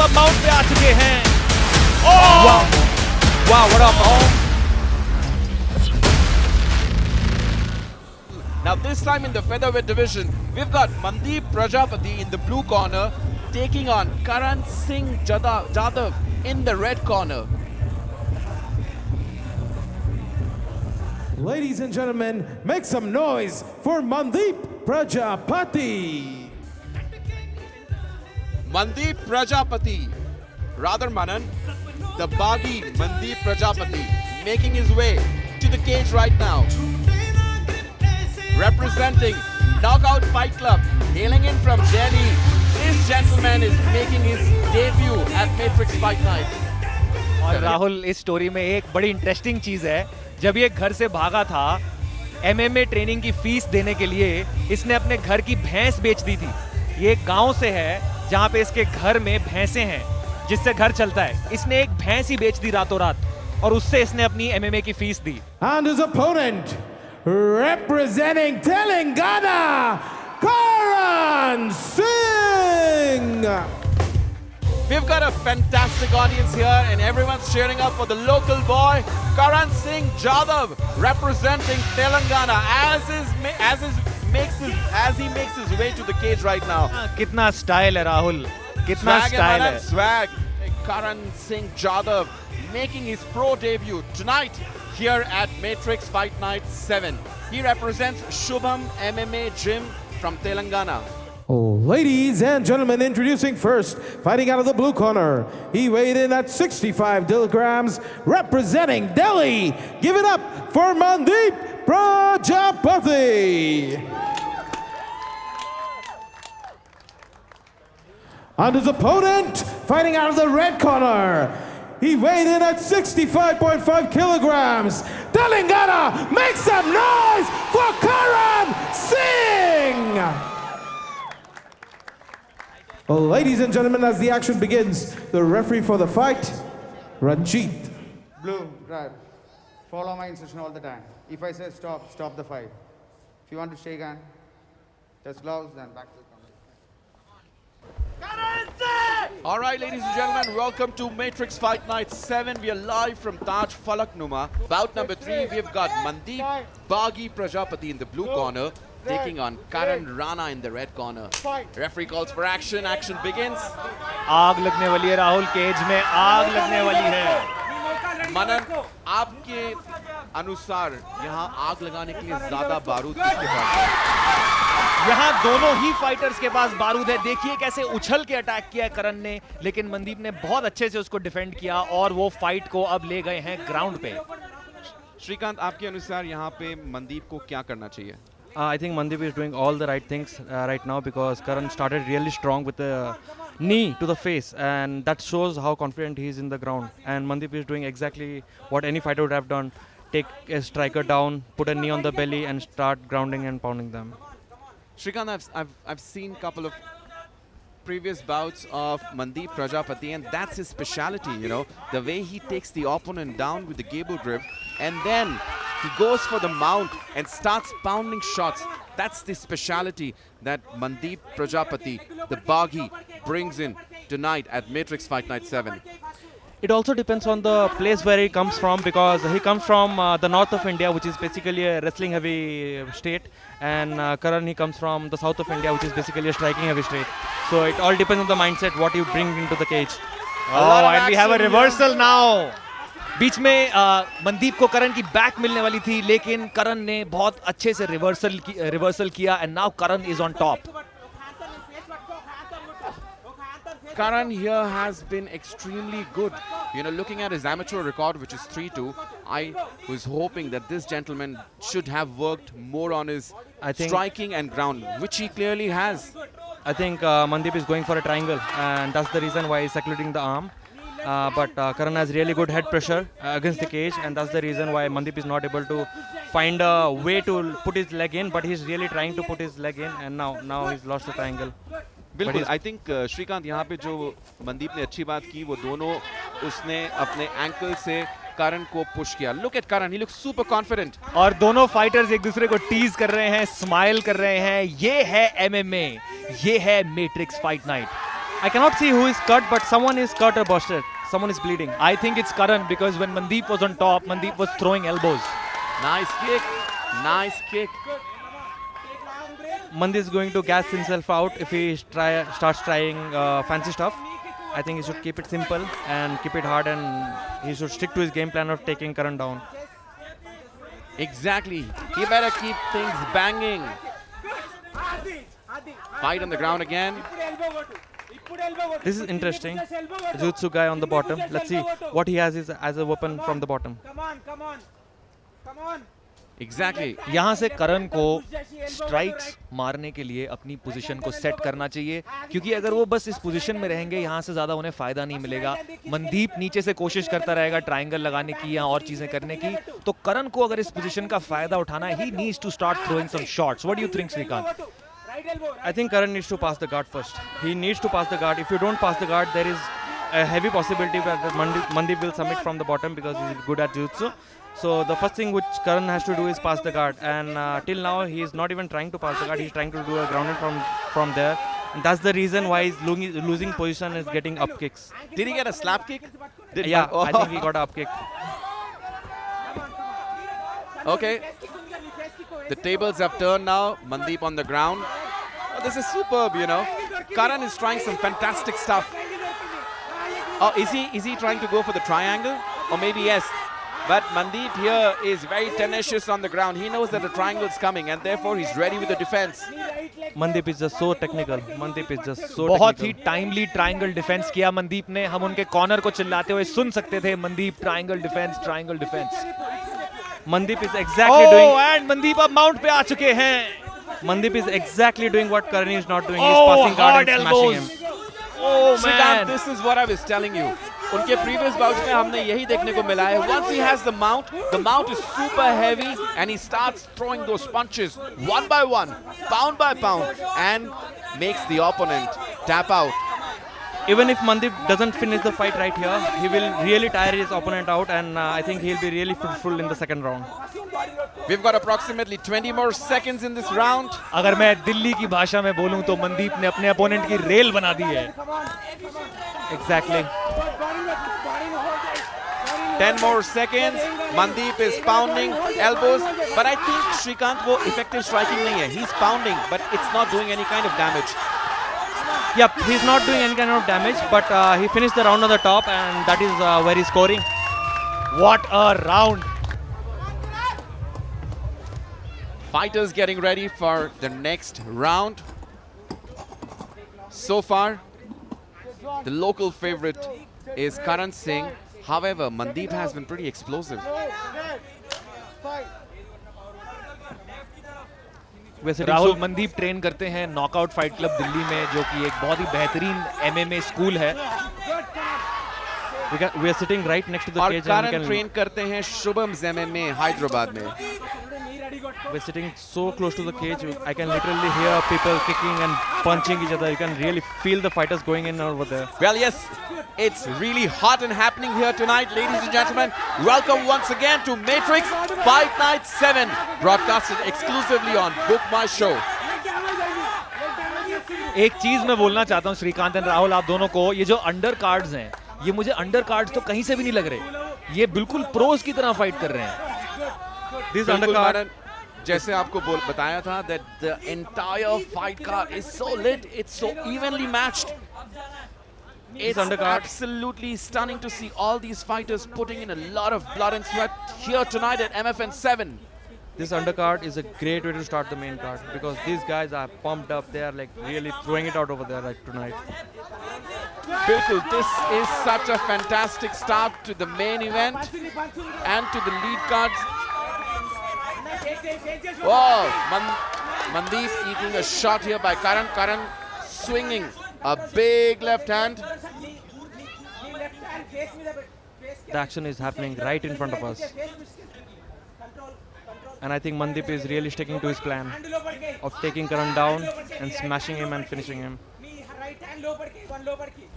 अब माउंट पे आ चुके हैं। वाह वाह, what a Now this time in the featherweight division, we've got Mandeep Prajapati in the blue corner taking on Karan Singh Jadhav in the red corner. Ladies and gentlemen, make some noise for Mandeep Prajapati. Mandeep Prajapati, Radhar Manan, the Baghi Mandeep Prajapati making his way to the cage right now. Representing Knockout Fight Club, hailing in from Delhi, this gentleman is making his debut at Matrix Fight Night. और राहुल, इस story में एक बड़ी interesting चीज है, जब ये घर से भागा था एमएमए ट्रेनिंग की फीस देने के लिए, इसने अपने घर की भैंस बेच दी थी। ये एक गांव से है जहां पे इसके घर में भैंसें हैं जिससे घर चलता है। इसने एक भैंस ही बेच दी रातों रात और उससे इसने अपनी एमएमए की fees the. And his opponent, representing Telangana, Karan Singh. We've got a fantastic audience here and everyone's cheering up for the local boy, Karan Singh Jadhav, representing Telangana as he makes his way to the cage right now. कितना style है राहुल, कितना style है। Swag. Karan Singh Jadhav making his pro debut tonight here at Matrix Fight Night 7. He represents Shubham MMA Gym from Telangana. Ladies and gentlemen, introducing first, fighting out of the blue corner. He weighed in at 65 kilograms, representing Delhi. Give it up for Mandeep Prajapati. And his opponent, fighting out of the red corner. He weighed in at 65.5 kilograms. Telangana, make some noise for Karan Singh! Well, ladies and gentlemen, as the action begins, the referee for the fight, Ranjit. Blue, red. Follow my instruction all the time. If I say stop, stop the fight. If you want to shake hand, touch gloves, then back to the corner. All right, ladies and gentlemen, welcome to Matrix Fight Night 7. We are live from Taj Falaknuma. Bout number 3, we've got Mandeep Baghi Prajapati in the blue corner, taking on Karan Rana in the red corner. Referee calls for action. Action begins. आग लगने वाली है Rahul, cage में आग लगने वाली है। मनन, आपके अनुसार यहाँ आग लगाने के लिए ज्यादा बारूद किसके पास है? यहाँ दोनों ही फाइटर्स के पास बारूद है। देखिए कैसे उछल के अटैक किया है करण ने, लेकिन मनदीप ने बहुत अच्छे से उसको डिफेंड किया और वो फाइट को अब ले गए हैं ग्राउंड पे। श्रीकांत, आपके अनुसार यहाँ पे मनदीप को क्या करना चाहिए? I think Mandeep is doing all the right things right now because Karan started really strong with the knee to the face, and that shows how confident he is in the ground. And Mandeep is doing exactly what any fighter would have done: take a striker down, put a knee on the belly, and start grounding and pounding them. Shrikant, I've seen a couple of previous bouts of Mandeep Prajapati, and that's his speciality, you know, the way he takes the opponent down with the gable grip and then he goes for the mount and starts pounding shots. That's the speciality that Mandeep Prajapati, the Baghi, brings in tonight at Matrix Fight Night 7. It also depends on the place where he comes from, because he comes from the north of India, which is basically a wrestling heavy state, and Karan, he comes from the south of India, which is basically a striking heavy state. So it all depends on the mindset, what you bring into the cage. Oh, and we have a reversal now. बीच में मनदीप को करण की back मिलने वाली थी, लेकिन करण ने बहुत अच्छे से रिवर्सल किया and now Karan is on top. Karan here has been extremely good. You know, looking at his amateur record, which is 3-2, I was hoping that this gentleman should have worked more on his striking and ground, which he clearly has. I think Mandeep is going for a triangle, and that's the reason why he's secluding the arm. But Karan has really good head pressure against the cage, and that's the reason why Mandeep is not able to find a way to put his leg in, but he's really trying to put his leg in, and now he's lost the triangle. बिल्कुल, I think Shrikant यहाँ पे जो मनदीप ने अच्छी बात की, वो दोनों उसने अपने एंकल से करण को पुश किया. Look at Karan, he looks super confident. और दोनों फाइटर्स एक दूसरे को टीज कर रहे हैं, स्माइल कर रहे हैं. ये है एमएमए, ये है matrix fight night. I cannot see who is cut, but someone is cut or busted. Someone is bleeding. I think it's Karan because when Mandeep was on top, Mandeep was throwing elbows. Nice kick. Nice kick. Mandi is going to gas himself out if he starts trying fancy stuff. I think he should keep it simple and keep it hard, and he should stick to his game plan of taking Karan down. Exactly. He better keep things banging. Fight on the ground again. This is interesting. Jiu-Jitsu guy on the bottom. Let's see what he has as a weapon from the bottom. Exactly. यहाँ से करण को strikes मारने के लिए अपनी position को set करना चाहिए, क्योंकि अगर वो बस इस पोजीशन में रहेंगे यहाँ से ज़्यादा उन्हें फ़ायदा नहीं मिलेगा. मनदीप नीचे से कोशिश करता रहेगा ट्रायंगल लगाने की या और चीज़ें करने की, तो करण को अगर इस पोजीशन का फ़ायदा उठाना है, he needs to start throwing some shots. What do you think, Srikanth? I think Karan needs to pass the guard first. He needs to pass the guard. If you don't pass the guard, there is a heavy possibility that Mandeep will submit from the bottom because he's good at jiu-jitsu. So the first thing which Karan has to do is pass the guard, and till now he is not even trying to pass the guard. He's trying to do a grounded from there, and that's the reason why he's losing position, is getting up kicks. Did he get a slap kick? Yeah, I think he got an up kick. Okay. The tables have turned now. Mandeep on the ground. Oh, this is superb, you know. Karan is trying some fantastic stuff. Oh, is he trying to go for the triangle? Or maybe yes. But Mandeep here is very tenacious on the ground. He knows that the triangle is coming, and therefore he's ready with the defense. Mandeep is just so technical. Mandeep is just so बहुत ही technical. Timely triangle defence किया मनदीप ने. हम उनके corner को चिल्लाते हुए सुन सकते थे, Mandeep triangle defence, triangle defence. Mandeep is exactly doing. And Mandeep अब माउंट पे आ चुके हैं. Mandeep is exactly doing what Karan is not doing. Oh, He's passing guard hard and smashing elbows. him. Oh Shrikant, man. this is what I was telling you. उनके previous bouts में हमने यही देखने को मिला है. Once he has the mount is super heavy, and he starts throwing those punches one by one, pound by pound, and makes the opponent tap out. Even if Mandeep doesn't finish the fight right here, he will really tire his opponent out, and I think he'll be really fruitful in the second round. We've got approximately 20 more seconds in this round. अगर मैं दिल्ली की भाषा में बोलूं तो मनदीप ने अपने opponent की रेल बना दी है. Exactly. 10 more seconds. Mandeep is pounding elbows, but I think Shrikant वो effective striking नहीं है. He's pounding, but it's not doing any kind of damage. Yep, he's not doing any kind of damage, but he finished the round on the top, and that is where he's scoring. What a round. Fighters getting ready for the next round. So far, the local favorite is Karan Singh. However, Mandeep has been pretty explosive. We're sitting Rahul, so Mandeep train करते हैं knockout fight club Delhi में, जो कि एक बहुत ही बेहतरीन MMA school है. we are sitting right next to the और cage, and we Karan can, train करते हैं शुभम्स MMA हैदराबाद में. we're sitting so close to the cage. I can literally hear people kicking and punching each other. You can really feel the fighters going in over there. Well, yes, it's really hot and happening here tonight, ladies and gentlemen. Welcome once again to Matrix Fight Night 7, broadcasted exclusively on Book My Show. एक चीज मैं बोलना चाहता हूँ Shrikant and Rahul, आप दोनों को, ये जो अंडर कार्ड्स हैं, ये मुझे अंडर कार्ड्स तो कहीं से भी नहीं लग रहे. ये बिल्कुल प्रोज की तरह फाइट कर रहे हैं. This बिल्कुल undercard, मैंने जैसे आपको बताया था that the entire fight card is so lit, it's so evenly matched. It's undercard. absolutely stunning to see all these fighters putting in a lot of blood and sweat here tonight at MFN 7. this undercard is a great way to start the main card, because these guys are pumped up. They are like really throwing it out over there like tonight. Bilkul, this is such a fantastic start to the main event and to the lead cards. Whoa, Mandeep eating a shot here by Karan. Karan swinging a big left hand. The action is happening right in front of us, and I think Mandeep is really sticking to his plan of taking Karan down and smashing him and finishing him.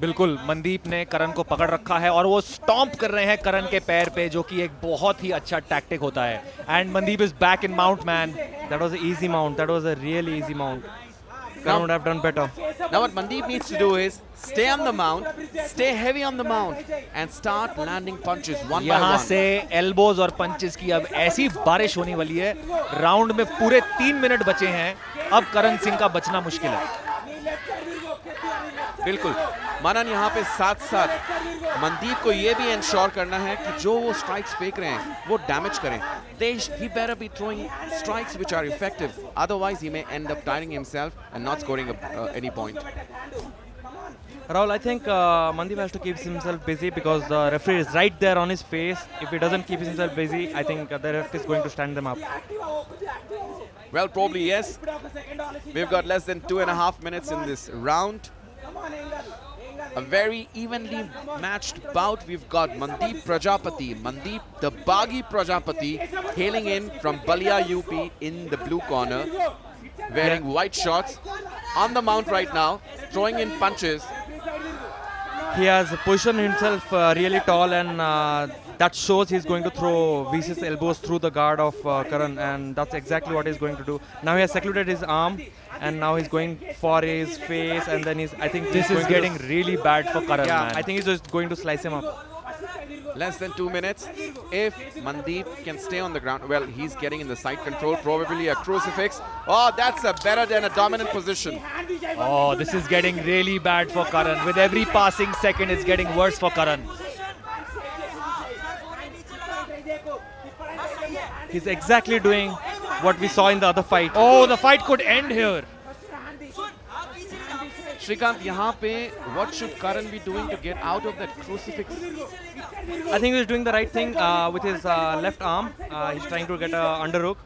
बिल्कुल, मनदीप ने करण को पकड़ रखा है और वो stomp कर रहे हैं करण के पैर पे, जो कि एक बहुत ही अच्छा टैक्टिक होता है. And Mandeep is back in mount, man. That was an easy mount. That was a really easy mount. Karan would have done better. Now what Mandeep needs to do is stay on the mount, stay heavy on the mount, and start landing punches one by यहाँ one. से elbows और punches की अब ऐसी बारिश होने वाली है. राउंड में पूरे 3 मिनट बचे हैं. अब करण सिंह का बचना मुश्किल है. बिल्कुल. मनन यहाँ पे साथ साथ मनदीप को ये भी इंश्योर करना है कि जो वो स्ट्राइक्स फेंक रहे हैं वो डैमेज करें. He better be throwing strikes which are effective. Otherwise, he may end up tiring himself and not scoring any point. Rahul, I think Mandeep has to keep himself busy because the referee is right there on his face. If he doesn't keep himself busy, I think the ref is going to stand them up. Well, probably yes. We've got less than 2.5 minutes in this round. A very evenly matched bout. We've got Mandeep Prajapati, Mandeep the Baghi Prajapati, hailing in from Balia, UP in the blue corner, wearing white shorts, on the mount right now, throwing in punches. He has positioned himself really tall, and that shows he's going to throw vicious elbows through the guard of Karan, and that's exactly what he's going to do. Now he has secluded his arm, and now he's going for his face, and then I think This is getting really bad for Karan. yeah, man. I think he's just going to slice him up. Less than 2 minutes. If Mandeep can stay on the ground, well, he's getting in the side control, probably a crucifix. Oh, that's a better than a dominant position. Oh, this is getting really bad for Karan. With every passing second, it's getting worse for Karan. He's exactly doing what we saw in the other fight. Oh, the fight could end here. Shrikant, यहाँ पे what should Karan be doing to get out of that crucifix? I think he's doing the right thing with his left arm. He's trying to get a underhook,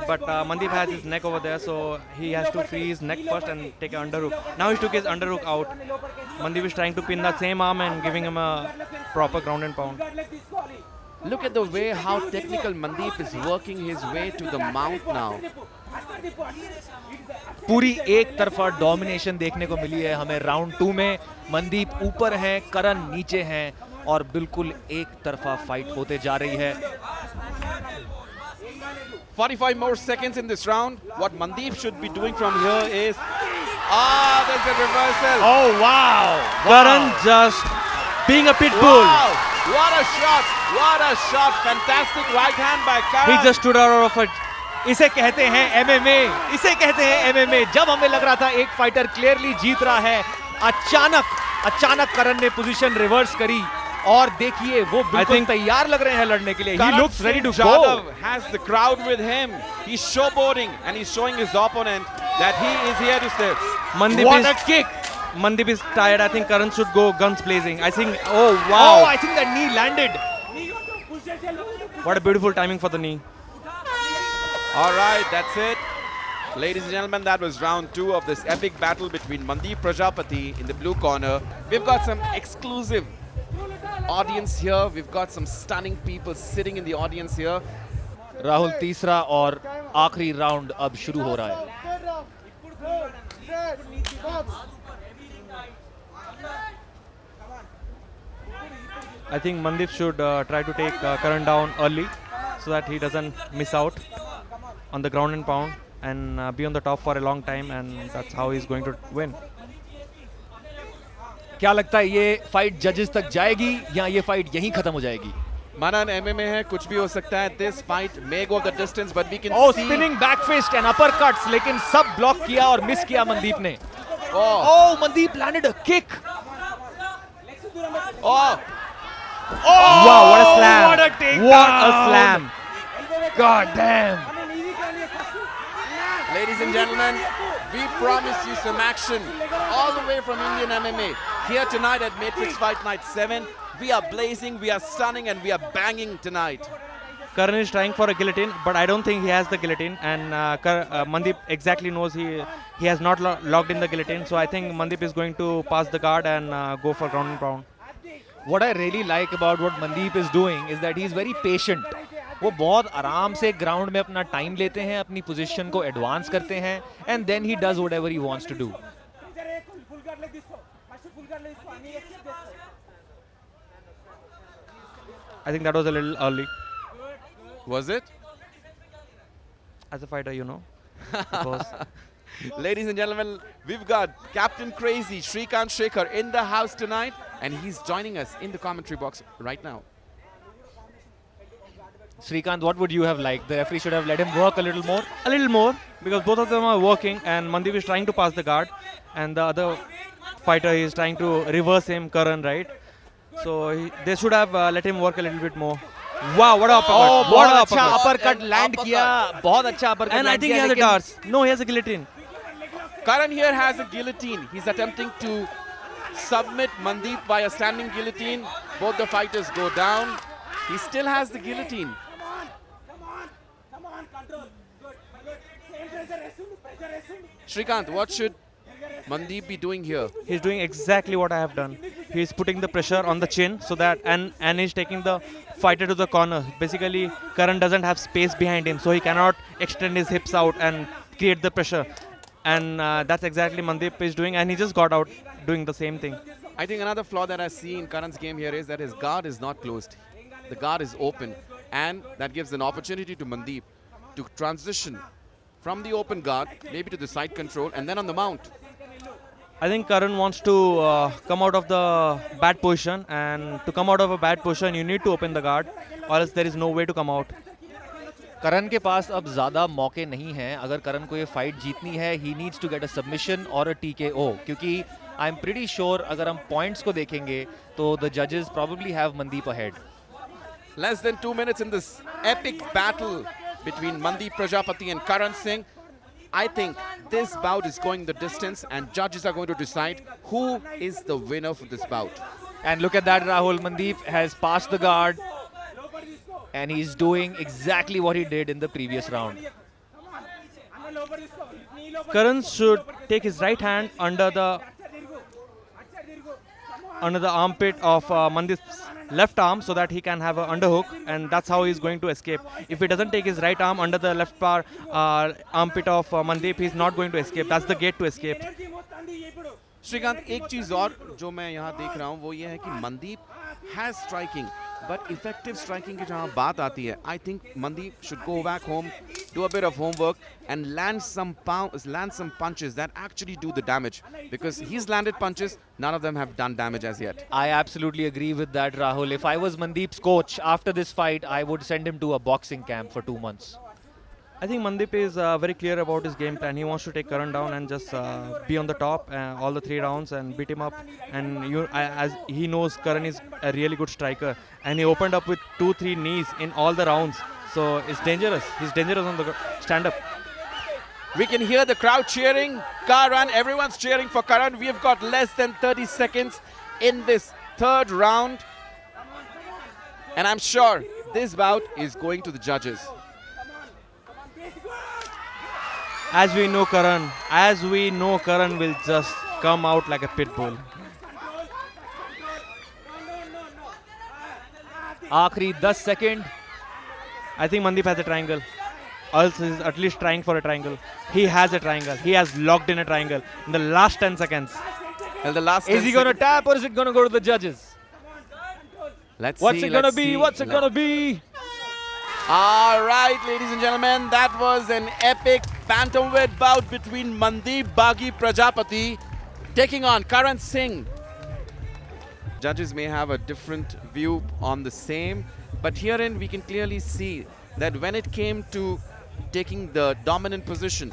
but Mandeep has his neck over there, so he has to free his neck first and take an underhook. Now he took his underhook out. Mandeep is trying to pin that same arm and giving him a proper ground and pound. Look at the way how technical Mandeep is working his way to the mount now. पूरी एक तरफा domination देखने को मिली है हमें round 2 में. मनदीप ऊपर हैं, करण नीचे हैं और बिल्कुल एक तरफा फाइट होते जा रही है. 45 more seconds in this round. What Mandeep should be doing from here is... there's a reversal. Oh wow! Karan just being a pit bull. Wow! What a shot! What a shot! Fantastic right hand by Karan. He just stood out of it. इसे कहते हैं MMA. इसे कहते हैं MMA. जब हमें लग रहा था एक फाइटर क्लियरली जीत रहा है, अचानक करण ने पोजीशन रिवर्स करी और देखिए वो बिल्कुल तैयार लग रहे हैं लड़ने के लिए. He looks ready to go. Has the crowd with him. He's showboating and he's showing his opponent that he is here to stay. What a kick! Mandeep is tired. I think Karan should go guns blazing. I think. Oh wow! Oh, I think that knee landed. What a beautiful timing for the knee. All right, that's it. Ladies and gentlemen, that was round 2 of this epic battle between Mandeep Prajapati in the blue corner. We've got some exclusive audience here. We've got some stunning people sitting in the audience here. Rahul, तीसरा और आखिरी round अब शुरू हो रहा है. I think Mandeep should try to take Karan down early so that he doesn't miss out on the ground and pound and be on the top for a long time, and that's how he's going to win. क्या लगता है ये fight जजेस तक जाएगी या ये fight यहीं खत्म हो जाएगी? Manan, MMA है, कुछ भी हो सकता है. This fight may go the distance, but we can see... spinning back fist and uppercuts, लेकिन सब ब्लॉक किया और मिस किया मनदीप ने. Oh, Mandeep landed a kick. oh, Wow, what a slam! What a takedown! What a slam! God damn! ladies and gentlemen, we promise you some action all the way from Indian MMA. Here tonight at Matrix Fight Night 7. We are blazing, we are stunning, and we are banging tonight. Karan is trying for a guillotine, but I don't think he has the guillotine, and Mandeep exactly knows he has not locked in the guillotine, so I think Mandeep is going to pass the guard and go for ground and pound. What I really like about what Mandeep is doing is that he is very patient. वो बहुत आराम से ground में अपना time लेते हैं, अपनी position को एडवांस करते हैं, and then he does whatever he wants to do. I think that was a little early. Was it? As a fighter, you know. Because Ladies and gentlemen, we've got Captain Crazy, Shrikant Shekhar, in the house tonight, and he's joining us in the commentary box right now. Srikanth, what would you have liked? The referee should have let him work a little more. A little more, because both of them are working, and Mandeep is trying to pass the guard, and the other fighter is trying to reverse him, Karan, right? So they should have let him work a little bit more. Wow, what a uppercut! Oh, What a बहुत अच्छा uppercut! uppercut land किया, बहुत अच्छा uppercut And I land think he किया, has a लेकिन- darts. No, he has a guillotine. Karan here has a guillotine. He's attempting to submit Mandeep via standing guillotine. Both the fighters go down. He still has the guillotine. Shrikant, what should Mandeep be doing here? He's doing exactly what I have done. He's putting the pressure on the chin so that and he's taking the fighter to the corner. Basically, Karan doesn't have space behind him, so he cannot extend his hips out and create the pressure. And that's exactly Mandeep is doing, and he just got out doing the same thing. I think another flaw that I see in Karan's game here is that his guard is not closed. The guard is open, and that gives an opportunity to Mandeep to transition from the open guard, maybe to the side control, and then on the mount. I think Karan wants to come out of the bad position, and to come out of a bad position, you need to open the guard, or else there is no way to come out. करण के पास अब ज़्यादा मौके नहीं हैं. अगर करण को ये fight जीतनी है, he needs to get a submission or a TKO. क्योंकि I'm pretty sure अगर हम points को देखेंगे, तो the judges probably have Mandeep ahead. Less than 2 minutes in this epic battle between Mandeep Prajapati and Karan Singh. I think this bout is going the distance, and judges are going to decide who is the winner for this bout. And look at that, Rahul. Mandeep has passed the guard, and he's doing exactly what he did in the previous round. Karan should take his right hand under the armpit of Mandeep's left arm so that he can have an underhook, and that's how he's going to escape. If he doesn't take his right arm under the left armpit of Mandeep, he's not going to escape. That's the gate to escape. Shrikant, एक चीज और जो मैं यहाँ देख रहा हूँ वो ये है कि Mandeep has striking but effective striking की जहाँ बात आती है, I think Mandeep should go back home, do a bit of homework and land some punches that actually do the damage, because he's landed punches, none of them have done damage as yet. I absolutely agree with that, Rahul. If I was Mandeep's coach after this fight, I would send him to a boxing camp for 2 months. I think Mandeep is very clear about his game plan. He wants to take Karan down and just be on the top all the 3 rounds and beat him up. And as he knows, Karan is a really good striker, and he opened up with 2-3 knees in all the rounds. So it's dangerous. He's dangerous on the stand-up. We can hear the crowd cheering Karan. Everyone's cheering for Karan. We have got less than 30 seconds in this 3rd round, and I'm sure this bout is going to the judges. As we know, Karan will just come out like a pit bull. आखिरी 10 second. I think Mandeep has a triangle. Else is at least trying for a triangle. He has a triangle. He has locked in a triangle in the last 10 seconds. Well, the last Is he going to tap or is it going to go to the judges? Let's What's see, it going to let's be? see. What's it going to be? All right, ladies and gentlemen, that was an epic bantamweight bout between Mandeep Baghi Prajapati taking on Karan Singh. Judges may have a different view on the same, but herein we can clearly see that when it came to taking the dominant position,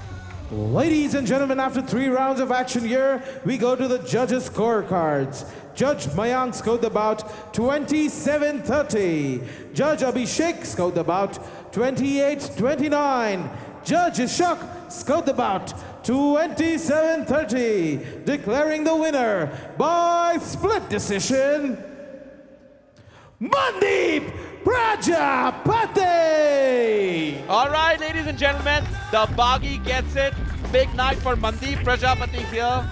Ladies and gentlemen, after 3 rounds of action here, we go to the judges' scorecards. Judge Mayank scored the bout 27-30. Judge Abhishek scored the bout 28-29. Judge Ishak scored the bout 27-30. Declaring the winner by split decision, Mandeep Prajapati! all right, ladies and gentlemen, the Baghi gets it. Big night for Mandeep Prajapati here.